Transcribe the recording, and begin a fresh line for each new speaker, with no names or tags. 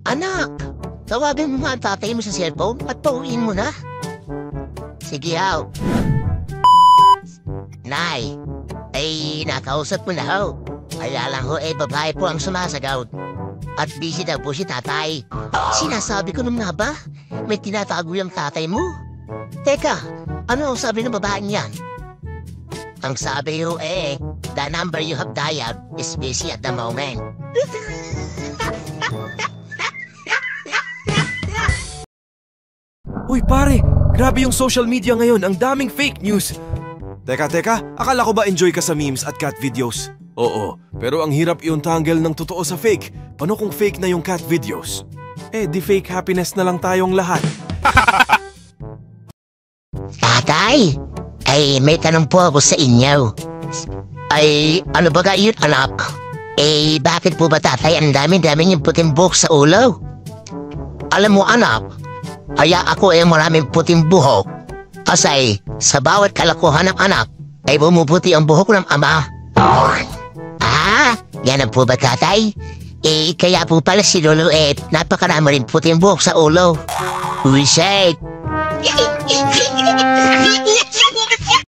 Anak, tawagin mo nga ang tatay mo sa cellphone at pauwiin mo na. Sige, haw. Nay, ay nakausap mo na, haw. Kaya lang ho, babae po ang sumasagot. At busy daw po si tatay. Sinasabi ko naman nga ba? May tinatago yung tatay mo? Teka, ano ang sabi ng babaeng yan? Ang sabi ho, the number you have dialed is busy at the moment.
Uy pare, grabe yung social media ngayon, ang daming fake news. Teka, akala ko ba enjoy ka sa memes at cat videos? Oo, pero ang hirap i-untangle ng totoo sa fake. Paano kung fake na yung cat videos? Di fake happiness na lang tayong lahat.
Tatay, may tanong po ako sa inyo. Ano ba yun, anak? Bakit po ba tatay ang dami-dami yung puting buhok sa ulo? Alam mo anak, kaya ako maraming puting buhok. Kasi sa bawat kalokohan ng anak, bumuputi ang buhok ng ama. Yan po ba tatay? Kaya po pala si Lolo napakarami rin puting buhok sa ulo. Uy, shit!